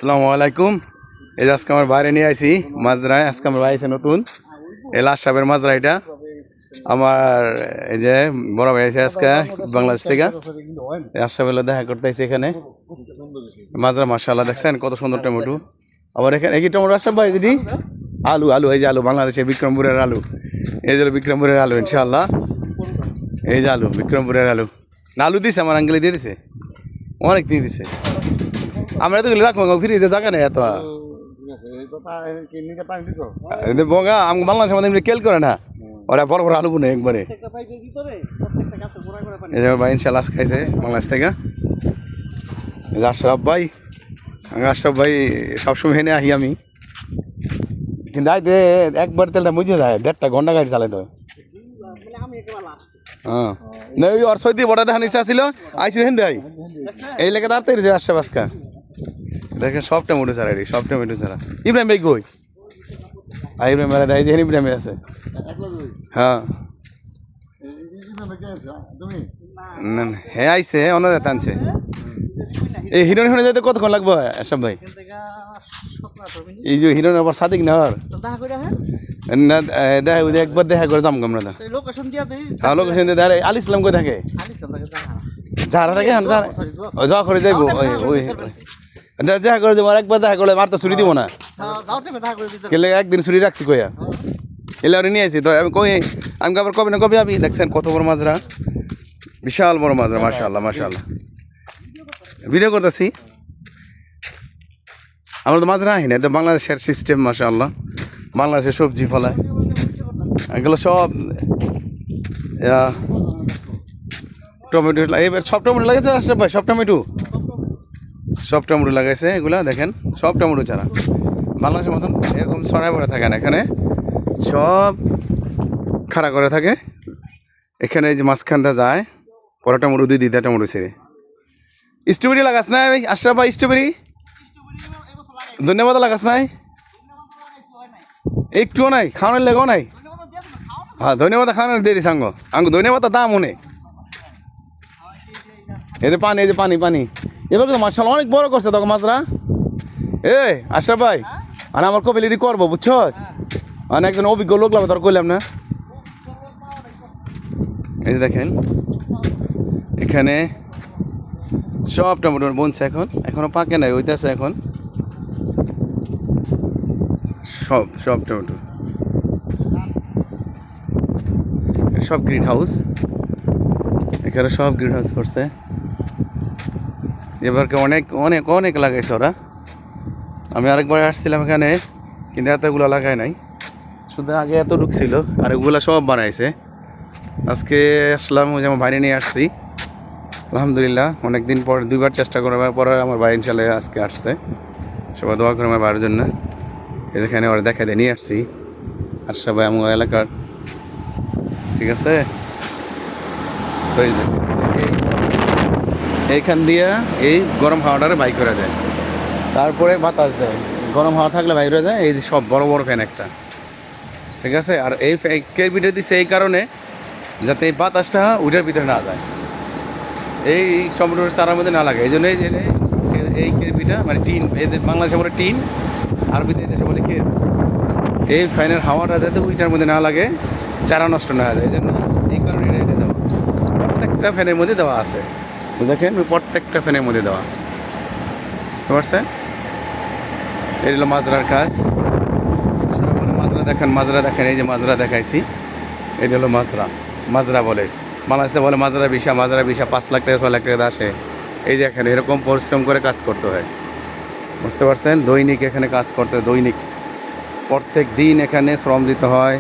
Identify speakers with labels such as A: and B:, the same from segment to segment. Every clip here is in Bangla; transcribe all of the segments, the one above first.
A: আসসালামু আলাইকুম। এই যে আজকে আমার বাইরে নিয়ে আইছি মাজরায়। আজকে আমার ভাই আছে নতুন এই লাশ সাপের মাজরা। এটা আমার এই যে বড় ভাই আছে আজকে বাংলাদেশ থেকে। আশরাফের দেখা করতে আইছি এখানে মাজরা। মাশাআল্লাহ দেখছেন কত সুন্দর টমেটো। আবার এখানে এই টমেটো আশরাফ ভাই দিদি আলু আলু এই যে আলু বাংলাদেশের বিক্রমপুরের আলু। এই যে বিক্রমপুরের আলু ইনশাআল্লাহ। এই যে আলু বিক্রমপুরের আলু না আলু দিছে আমার আঙ্কেলে দিয়ে দিছে, অনেক দিয়ে দিছে। আমরা তো রাখবো ফ্রিজে জায়গা নেই এত বগা। আমি বাংলাদেশের মধ্যে কেল করে না, ওরা বড় বড় আলু বোনে একবারে। এই যে ভাই ইনশাল্লাহ খাইছে বাংলাদেশ থেকে আশরাফ ভাই। আশরাফ ভাই সবসময় এনে আহি আমি, কিন্তু আইতে একবার তেলটা মুঝে যায় 1.5 ঘন্টা গাড়ি চালাই তো। হ্যাঁ না ওই ওর সৈতি বড় দেখার ইচ্ছা ছিল, আইসি দেখেন দেয় এই লেগে তাড়াতাড়ি যে আশরাফ আজকা দেখেন সব টমেটো ছাড়া রে, সব টমেটো ছাড়া। ইব্রাহিম ভাই কই? ইব্রাহিম ভাই দেয় যে ইব্রাহিম ভাই আছে। হ্যাঁ না হ্যাঁ আইসে অন্য টানছে। এই হিরোইন হিরোইন যেতে কতক্ষণ লাগবে আশরাফ ভাই? এই যে হিরোইন আবার সাদিক না না দেখা একবার দেখা করে যাম আমরা। হ্যাঁ লোকেশন দিয়ে দেয়। আলি ইসলাম কই থাকে? যারা থাকে যা করে যাইব ওই দেখা করে যাবো। আর একবার দেখা করলে আর তো ছুরি দিব না, গেলে একদিন ছুরি রাখছি কইয়া এলে আর নিয়ে আসি তো আমি কই। আমি আবার কবে না কবে আমি দেখছেন কত বড় মাজরা, বিশাল বড় মাজরা। মাশাআল্লাহ মাশাআল্লাহ ভিডিও করতেছি। আমরা তো মাজরা আহি না, তো বাংলাদেশের সিস্টেম মাশাআল্লাহ। বাংলাদেশের সবজি ফলায় এগুলো সব টমেটো। এবার সব টমেটো লাগাইছে আশরাফ ভাই? সব টমেটো সব টমেটো লাগাইছে এগুলা দেখেন, সব টমেটো চারা। বাংলাদেশের মতন এরকম ছড়াই পড়ে থাকে না, এখানে সব খাড়া করে থাকে। এখানে এই যে মাঝখানটা যায় পরে টমেটো দুই দিদা টমেটো ছেড়ে। স্ট্রবেরি লাগাস নাই আশরাফ ভাই? স্ট্রবেরি ধন্যবাদ লাগাস নাই? একটুও নাই, খাওয়ানোর লেগেও নাই। হ্যাঁ ধন্যবাদ খাওয়ানোর দিয়ে দিস আঙ্গ আঙ্গ ধন্যবাদ দাম মনে। এই যে পানি, এই যে পানি পানি। এবার তো মাশাআল্লাহ অনেক বড় করছে তখন মাছরা। এ আশরাফ ভাই আর আমার কপিলিটি করবো বুঝছো, মানে একজন অভিজ্ঞ লোক লাগবে তোর কইলাম না। এই যে দেখেন এখানে সব টমেটো বনছে, এখন এখনো পাকে নাই, ওইটাছে এখন সব সব টমেটো। সব গ্রিন হাউস, এখানে সব গ্রিন হাউস করছে। এবারকে অনেক অনেক অনেক লাগাইছে ওরা। আমি আরেকবার আসছিলাম এখানে, কিন্তু এতগুলো লাগায় নাই, শুধু আগে এত ঢুকছিল আর এগুলো সব বানাইছে। আজকে আসলাম, ওই যে আমার বাইরে নিয়ে আসছি আলহামদুলিল্লাহ। অনেক দিন পর 2বার চেষ্টা করার পরে আমার ভাই ইনশাল্লাহ আজকে আসছে। সবাই দোয়া করে আমার বাইরের জন্য। এখানে ওরা দেখা দিয়ে নিয়ে আসছি আর সবাই আমার এলাকার, ঠিক আছে। তো এইখান দিয়ে এই গরম হাওয়াটারে বাইক করে দেয়, তারপরে বাতাস দেয়। গরম হাওয়া থাকলে বাইরে যায়। এই সব বড় বড় ফ্যান একটা, ঠিক আছে। আর এই কেরবিটা দিচ্ছে এই কারণে যাতে এই বাতাসটা উইটার ভিতরে না যায়, এই টমেটোর চারার মধ্যে না লাগে। এই জন্য এই কেরবিটা মানে টিন, এদের বাংলাদেশে বলে টিন, আরবিতে দেশে বলে কের। এই ফ্যানের হাওয়াটা যাতে উইটার মধ্যে না লাগে, চারা নষ্ট না হয়, এই জন্য এই কারণে এটা দেওয়া। প্রত্যেকটা ফ্যানের মধ্যে দেওয়া আছে, দেখেন প্রত্যেকটা ফ্যানের মধ্যে দেওয়া, বুঝতে পারছেন? এই হলো মাজরার কাজ। মাজরা দেখেন, মাজরা দেখেন, এই যে মাজরা দেখাইছি, এটা হলো মাজরা। মাজরা বলে বাংলাদেশে বলে মাজরা বিষা, মাজরা বিষা 5 লাখ টাকা 6 লাখ টাকা আসে। এই যে এখানে এরকম পরিশ্রম করে কাজ করতে হয়, বুঝতে পারছেন? দৈনিক এখানে কাজ করতে হয়, দৈনিক প্রত্যেক দিন এখানে শ্রম দিতে হয়,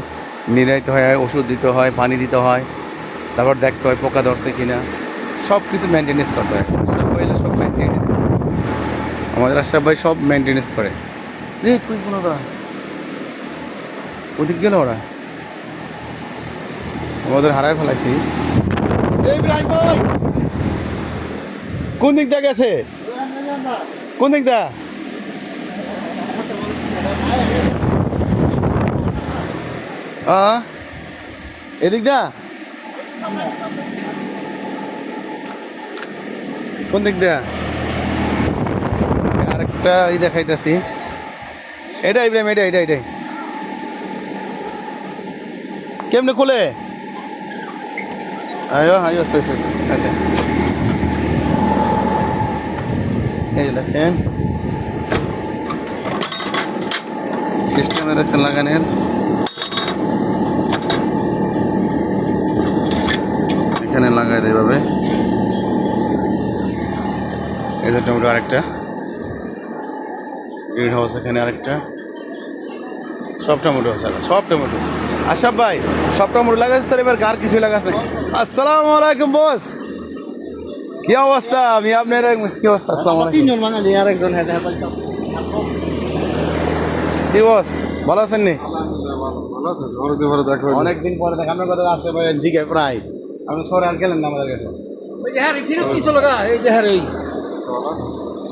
A: নিরাইতে হয়, ওষুধ দিতে হয়, পানি দিতে হয়, তারপর দেখতে হয় পোকা ধরছে কিনা, সব কিছু মেনটেনেন্স করতে হয়। সব মেনটেনেন্স করে আমাদের আশরাফ ভাই, সব মেনটেনেন্স করে। ওদিক গেল ওরা, আমাদের হারায় ফেলাইছি। কোন দিক দিয়ে গেছে? কোন দিক দা? এদিক দা? কোন দিক দা? একটা দেখাইতেছি, এটা ইব্রাহিম, এটাই কেমনে খুলে? আয়ো আয়ো আচ্ছা, এই যে দেখেন সিস্টেমে দেখছেন লাগানোর, এখানে লাগাই দেয় এভাবে। এই যে টমেটো আরেকটা, গ্রিন হাউস এখানে আরেকটা, সব টমেটো সব টমেটো। আশরাফ ভাই সব টমেটো লাগাচ্ছে তার, এবার কার কিছুই লাগাচ্ছে না। আসসালামু আলাইকুম বস, কি অবস্থা? আমি আপনার কি অবস্থা? আসসালামু আলাইকুম। কি বস ভালো আছেন নি? অনেকদিন পরে দেখ আপনার কথা আসছে জিগে প্রায়, আপনি সরে আর গেলেন না আমাদের কাছে।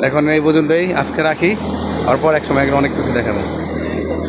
A: এখন এই পর্যন্তই আজকে রাখি, আর পর এক সময় অনেক কিছু দেখাবো।